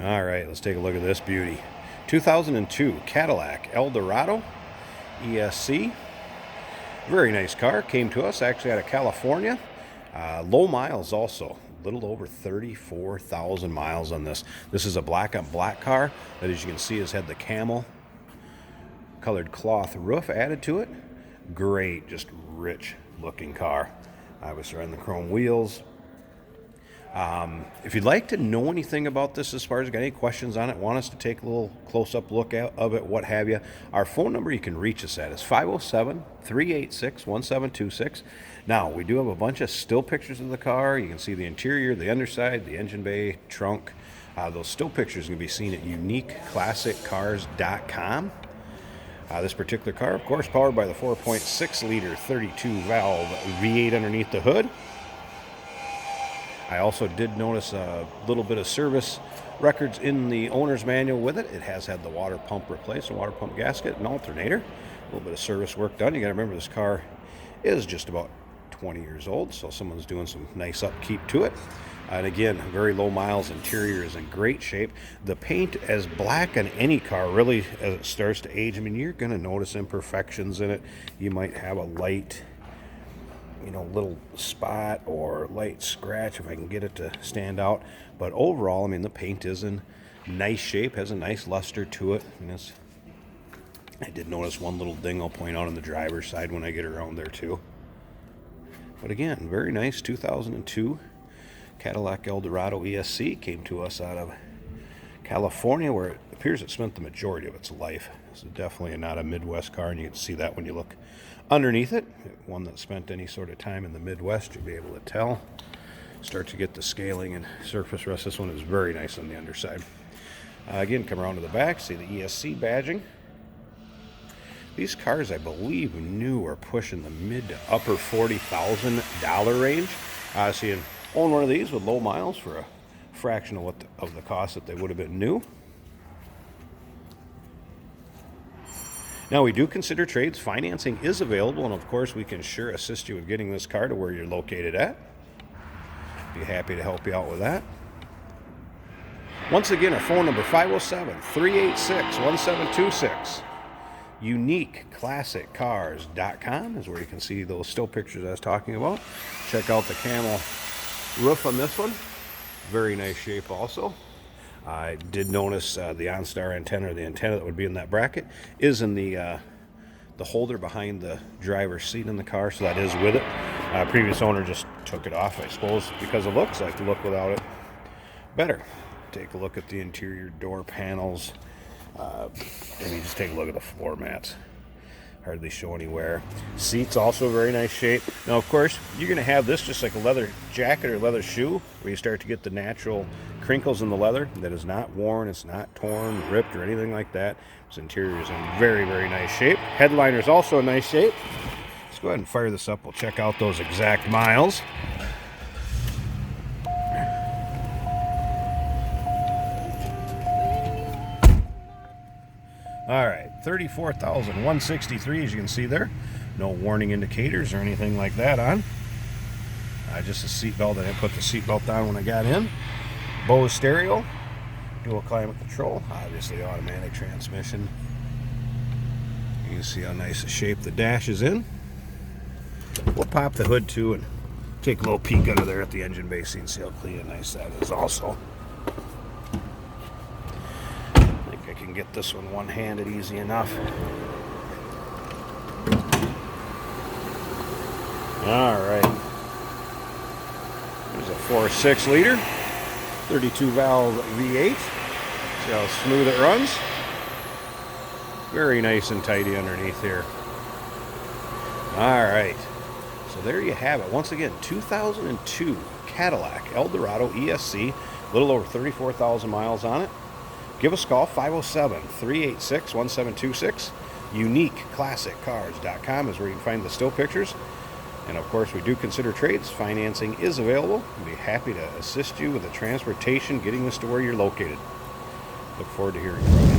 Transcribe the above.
All right, let's take a look at this beauty. 2002 Cadillac Eldorado ESC. Very nice car. Came to us actually out of California. Low miles also. A little over 34,000 miles on this. This is a black on black car that, as you can see, has had the camel colored cloth roof added to it. Great, just rich looking car. Obviously on the chrome wheels. If you'd like to know anything about this, as far as got any questions on it, want us to take a little close-up look of it, what have you, our phone number you can reach us at is 507-386-1726. Now, we do have a bunch of still pictures of the car. You can see the interior, the underside, the engine bay, trunk. Those still pictures can be seen at uniqueclassiccars.com. This particular car, of course, powered by the 4.6-liter 32-valve V8 underneath the hood. I also did notice a little bit of service records in the owner's manual with it. It has had the water pump replaced, a water pump gasket, and alternator. A little bit of service work done. You got to remember this car is just about 20 years old, so someone's doing some nice upkeep to it. And again, very low miles. Interior is in great shape. The paint, as black on any car, really, as it starts to age, I mean, you're going to notice imperfections in it. You might have a light, little spot or light scratch if I can get it to stand out. But overall, I mean, the paint is in nice shape, has a nice luster to it. And I did notice one little ding I'll point out on the driver's side when I get around there too. But again, very nice 2002 Cadillac Eldorado ESC. Came to us out of California, where it appears it spent the majority of its life. This is definitely not a Midwest car, and you can see that when you look underneath it. One that spent any sort of time in the Midwest, you'll be able to tell. Start to get the scaling and surface rust. This one is very nice on the underside. Again, come around to the back, see the ESC badging. These cars, I believe, new are pushing the mid to upper $40,000 range. So you own one of these with low miles for a fraction of the cost that they would have been new. Now, we do consider trades. Financing is available, and of course, we can sure assist you with getting this car to where you're located at. Be happy to help you out with that. Once again, our phone number, 507-386-1726. UniqueClassicCars.com is where you can see those still pictures I was talking about. Check out the camel roof on this one. Very nice shape also. I did notice the OnStar antenna, or the antenna that would be in that bracket, is in the holder behind the driver's seat in the car, so that is with it. Previous owner just took it off, I suppose, because it looks like the look without it better. Take a look at the interior door panels. Maybe just take a look at the floor mats. Hardly show anywhere. Seats also very nice shape. Now, of course, you're going to have this just like a leather jacket or leather shoe, where you start to get the natural crinkles in the leather that is not worn, it's not torn, ripped, or anything like that. This interior is in very, very nice shape. Headliner is also in nice shape. Let's go ahead and fire this up. We'll check out those exact miles. All right, 34,163, as you can see there. No warning indicators or anything like that on. Just a seatbelt. I didn't put the seatbelt on when I got in. Bose stereo, dual climate control, obviously automatic transmission. You can see how nice a shape the dash is in. We'll pop the hood too and take a little peek under there at the engine bay, so you can see how clean and nice that is also. I can get this one one-handed easy enough. All right. There's a 4.6-liter 32-valve V8. See how smooth it runs. Very nice and tidy underneath here. All right. So there you have it. Once again, 2002 Cadillac Eldorado ESC. A little over 34,000 miles on it. Give us a call, 507-386-1726. UniqueClassicCars.com is where you can find the still pictures. And of course, we do consider trades. Financing is available. We'll be happy to assist you with the transportation, getting this to where you're located. Look forward to hearing from you.